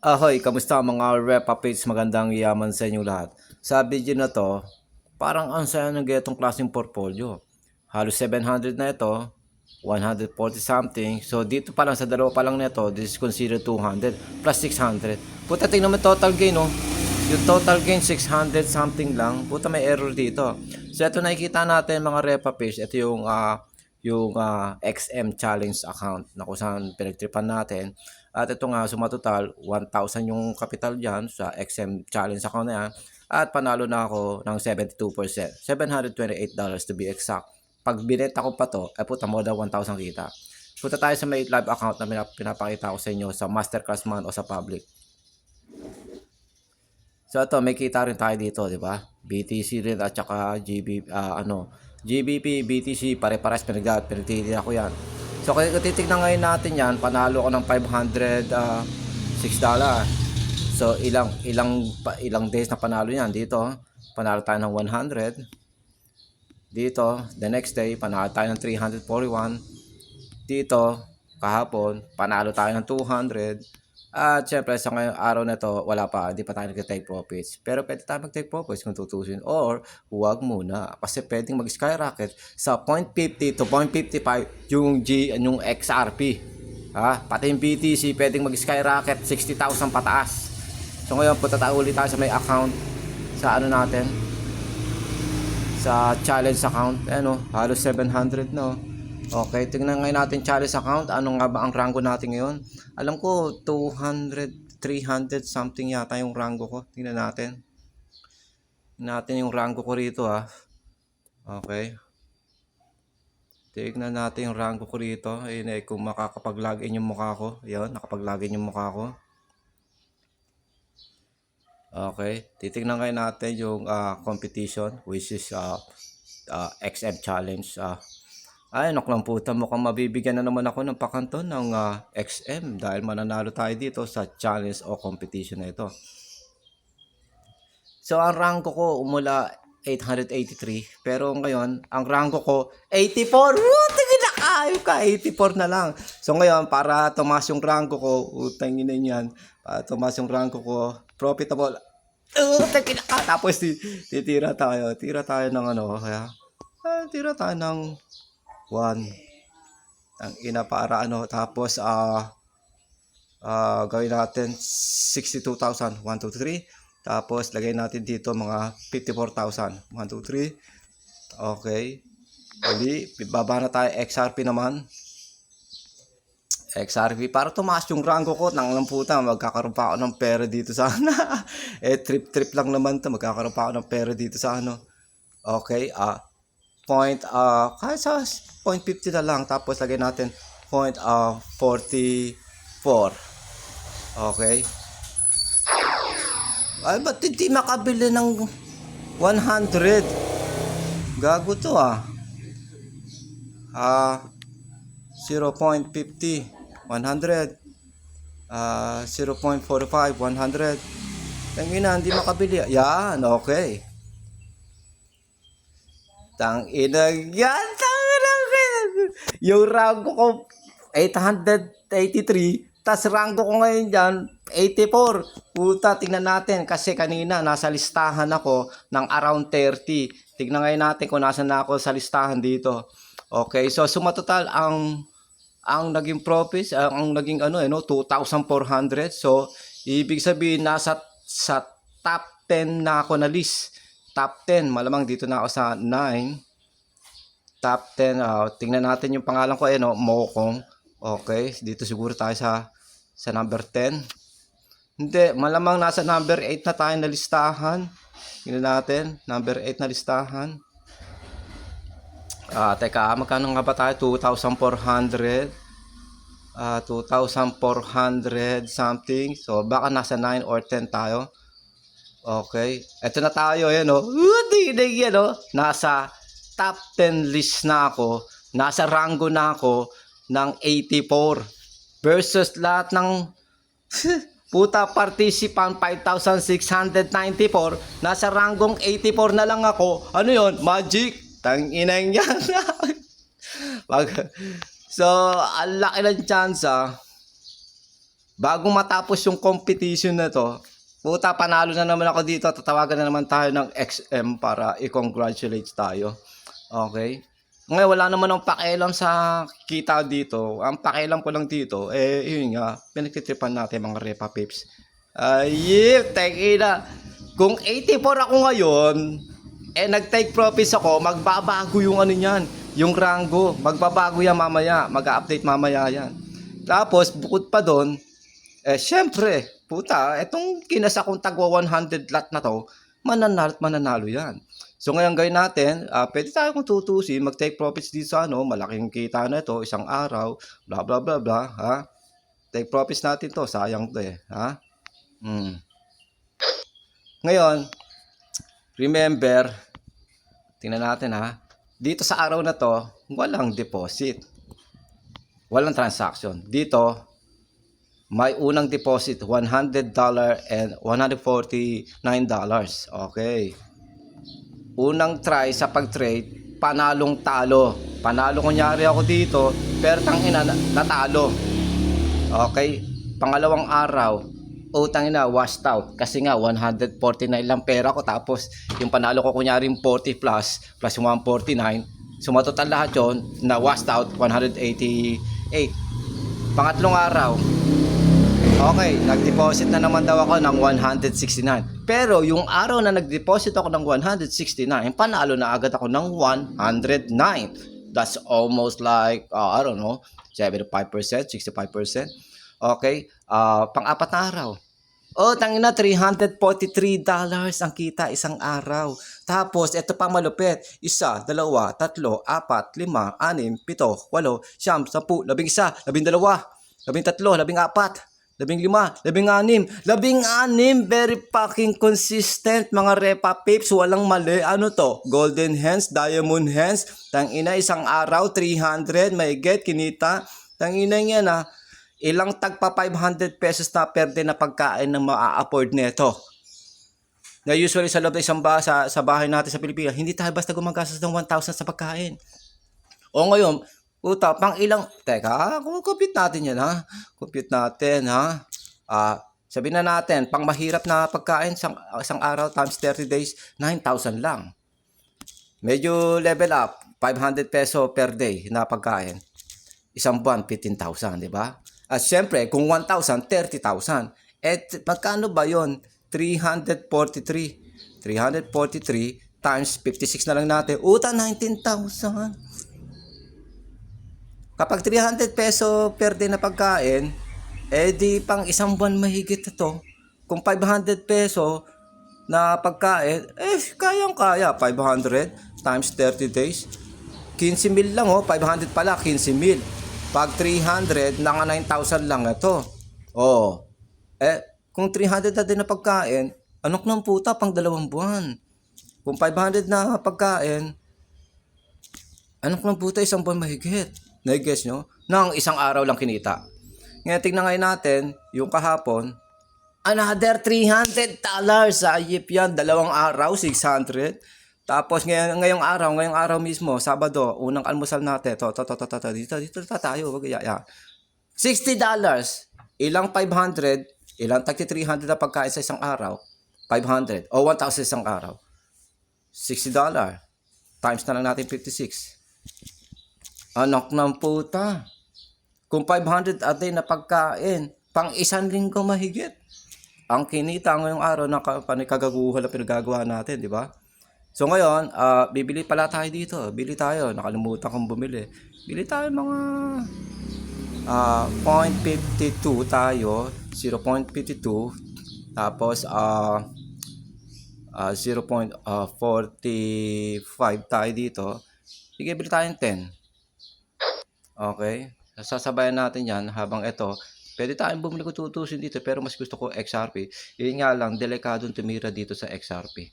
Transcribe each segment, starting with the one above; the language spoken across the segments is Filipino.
Ahoy, kamusta mga Repa Page? Magandang yaman sa inyo lahat. Sa video na to, parang ang saya ng getong klaseng portfolio. Halos 700 na ito, 140 something. So dito pa lang sa dalawa pa lang nito, this is considered 200 plus 600. Puta, tingnan mo total gain, no? Yung total gain 600 something lang. Puta, may error dito. So ito nakikita natin mga Repa Page. Ito yung XM Challenge account na kung saan pinagtripan natin. At ito nga, sumatotal, 1,000 yung capital dyan sa XM Challenge account na yan. At panalo na ako ng 72%. $728 to be exact. Pag binenta ko pa to, ay puta, more than 1,000 kita. Punta tayo sa may live account na pinapakita ko sa inyo sa masterclass man o sa public. So ito, may kita rin tayo dito, di ba? BTC rin at saka GBP, BTC, pare-pares pinagtitignan ko yan. So kung titignan ngayon natin yan, panalo ko ng $506. So ilang days na panalo yan dito. Panalo tayo ng 100. Dito, the next day, panalo tayo ng 341. Dito, kahapon, panalo tayo ng 200. At syempre sa ngayong araw na to, wala pa, hindi pa tayo nag-take profits. Pero pwede tayo mag-take profits kung tutusin. Or, huwag muna. Kasi pwedeng mag-skyrocket sa 0.50 to 0.55 yung XRP. Pati yung BTC, pwedeng mag-skyrocket 60,000 pataas. So ngayon, punta tayo ulit tayo sa may account. Sa ano natin? Sa challenge account. Halos 700 no. Okay, tingnan ngayon natin challenge account. Ano nga ba ang rango natin ngayon? Alam ko 200, 300 something yata yung rango ko. Tingnan natin. Natin yung rango ko rito Okay. Tingnan natin yung rango ko rito. Ayun kung makakapag-login yung mukha ko. Ayun, nakapag-login yung mukha ko. Okay, titingnan ngayon natin yung competition which is XM challenge. Ay, naklang puta, mukhang mabibigyan na naman ako ng pakanto ng XM dahil mananalo tayo dito sa challenge o competition na ito. So, ang rango ko umula 883, pero ngayon, ang rango ko 84. Woo! Tingin na kayo ka, 84 na lang. So, ngayon, para tumaas yung rango ko, utangin na yan, para tumaas yung rango ko, profitable. Tingin na ka. Tapos, tira tayo ng tira tayo ng 1 ang ina para tapos gawin natin 62,000 1, 2, 3 tapos lagay natin dito mga 54,000 1, 2, 3 okay uli baba na tayo XRP naman XRP para tumaas yung rango ko nang puta magkakaroon pa ako ng pera dito sa trip lang naman to magkakaroon pa ako ng pera dito sa okay kahit sa 0.50 na lang tapos lagay natin 0.44 okay ay ba't hindi makabili ng 100 gago to 0.50 100 0.45 100 tangina hindi makabili yan okay yan yung rango ko 883 tas rango ko ngayon dyan 84 puta tingnan natin kasi kanina nasa listahan ako ng around 30 tingnan ngayon natin kung nasa na ako sa listahan dito okay so sumatotal ang naging profits ang naging 2,400 so ibig sabihin nasa sa top 10 na ako na list top 10 malamang dito na ako sa 9 top 10 tingnan natin yung pangalan ko Mokong okay dito siguro tayo sa number 10 hindi malamang nasa number 8 na tayo na listahan tingnan natin number 8 na listahan teka magkano nga ba tayo 2,400 2,400 something so baka nasa 9 or 10 tayo okay, eto na tayo nasa top 10 list na ako, nasa rango na ako ng 84 versus lahat ng puta participant 5,694 nasa ranggong 84 na lang ako. Ano yon? Magic. Tanginang yan. So, ang laki ng chance Bago matapos yung competition na to, puta, panalo na naman ako dito. Tatawagan na naman tayo ng XM para i-congratulate tayo. Okay? Ngayon, wala naman akong pakialam sa kita dito. Ang pakialam ko lang dito, yun nga, pinagtitripan natin mga Repa Pips. Tekina. Kung 84 ako ngayon, nag-take profits ako, magbabago yung ano niyan, yung rango. Magbabago yan mamaya, mag-update mamaya yan. Tapos, bukod pa doon, syempre, puta, etong kinasa kong tagwa 100 lot na to, mananalo yan. So ngayon gawin natin, pwede tayo kung tutusin, mag-take profits dito sa malaking kita na ito, isang araw, bla bla bla bla, ha? Take profits natin to, sayang to ha? Ngayon, remember, tingnan natin ha, dito sa araw na to, walang deposit. Walang transaction. Dito, may unang deposit, $100 and $149. Okay. Unang try sa pag-trade, panalong talo. Panalo kunyari ako dito, pero tangina natalo. Okay. Pangalawang araw, tangina washed out. Kasi nga 149 lang pera ko, tapos yung panalo ko kunyari 40 plus yung 149. So matotal lahat yun, na washed out 188. Pangatlong araw, okay, nag-deposit na naman daw ako ng 169. Pero yung araw na nag-deposit ako ng 169, panalo na agad ako ng 109. That's almost like, I don't know, 75%, 65%. Okay, pang-apat na araw. Tangina, $343 ang kita isang araw. Tapos, ito pa malupit. 1, 2, 3, 4, 5, 6, 7, 8, 9, 10, 11, 12, 13, 14, 15, 16, very fucking consistent mga Repa Pips, walang mali. Ano to? Golden hands, diamond hands. Tangina, isang araw 300, may get kinita. Tangina yan ilang tagpa 500 pesos na per day na pagkain na maa-afford nito. Na usually sa loob ng isang sa bahay natin sa Pilipinas, hindi tayo basta gumagastos ng 1,000 sa pagkain. O ngayon, puta, pang ilang, teka, compute natin yan compute natin sabihin na natin, pang mahirap na pagkain, isang araw times 30 days, 9,000 lang. Medyo level up, 500 peso per day na pagkain. Isang buwan, 15,000, di ba? At syempre, kung 1,000, 30,000. Magkano ba yon? 343 times 56 na lang natin. 19,000. Kapag 300 peso per day na pagkain, di pang isang buwan mahigit ito. Kung 500 peso na pagkain, kayang-kaya. 500 times 30 days. 15,000 lang 500 pala, 15,000. Pag 300, naka 9,000 lang ito. Kung 300 na din na pagkain, anok ng puta, pang 2 buwan. Kung 500 na pagkain, anok ng puta, isang buwan mahigit. Na-guess nyo? Nang isang araw lang kinita. Ngayon, tignan ngayon natin, yung kahapon, another $300. Ayip yan, 2 araw, 600. Tapos ngayong araw mismo, Sabado, unang almusal natin. Dito tayo, wag $60. Ilang 500, ilang tagti 300 na pagkain sa isang araw? 500 o 1,000 isang araw. $60 times na lang natin 56. Anak ng puta. Kung 500 a day na pagkain, pang isang linggo mahigit. Ang kinita ngayong araw na kagaguhan na pinagagawa natin, di ba? So ngayon, bibili pala tayo dito. Bili tayo. Nakalimutan kong bumili. Bili tayo mga 0.52 tayo. 0.52. Tapos 0.45 tayo dito. Sige, bili tayo ng 10. Okay? Sasabayan natin yan habang ito. Pwede tayong bumili kung tutusin dito, pero mas gusto ko XRP. Yun nga lang, delikadong tumira dito sa XRP.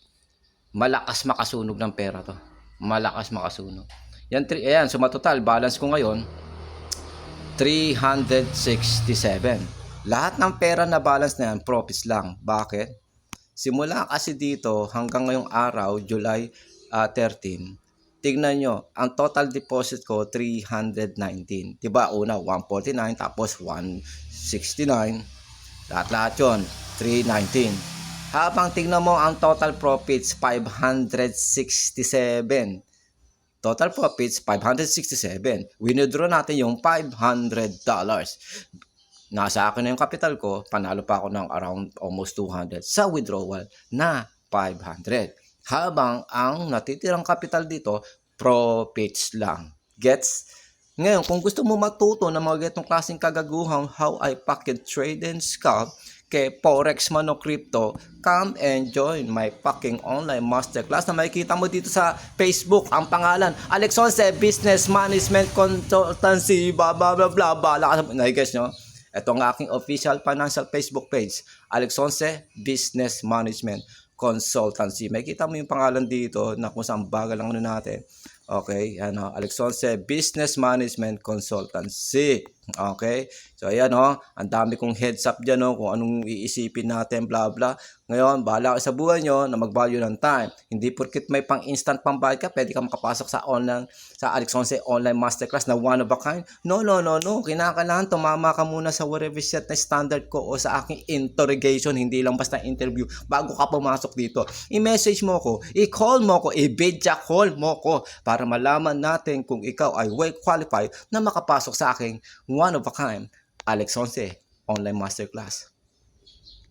Malakas makasunog ng pera to. Malakas makasunog. Ayan, so matotal, balance ko ngayon, 367. Lahat ng pera na balance na yan, profits lang. Bakit? Simula kasi dito hanggang ngayong araw, July 13, tignan nyo, ang total deposit ko, 319. Diba, una, 149, tapos 169. Lahat-lahat yun, 319. Habang tignan mo ang total profits, 567. Total profits, 567. Winidraw natin yung $500. Nasa akin na yung capital ko, panalo pa ako ng around almost 200 sa withdrawal na 500. Habang ang natitirang capital dito, profits lang. Gets? Ngayon, kung gusto mo matuto ng mga ganitong klaseng kagaguhang how I pocket trade and scalp, kay Forex man o crypto, come and join my fucking online masterclass na makikita mo dito sa Facebook. Ang pangalan, Alex Once Business Management Consultancy, blah blah blah blah blah. Nai-guess nyo? Ito ang aking official financial Facebook page, Alex Once Business Management Consultancy. Makikita mo yung pangalan dito na kung saan bagal lang ano natin. Okay, ano, Alex Once Business Management Consultancy. Okay, so ayan ang dami kong heads up dyan kung anong iisipin natin, bla bla. Ngayon, bahala ka sa buhay nyo na mag-value ng time. Hindi porkit may pang-instant pambayad ka, pwede ka makapasok sa online, sa Alex Once online masterclass na one of a kind. No. Kinakailangan tumama ka muna sa whatever set na standard ko o sa aking interrogation, hindi lang basta interview bago ka pumasok dito. I-message mo ko, i-call mo ko, i-video call mo ko para malaman natin kung ikaw ay well qualified na makapasok sa aking one of a kind Alex Once online masterclass.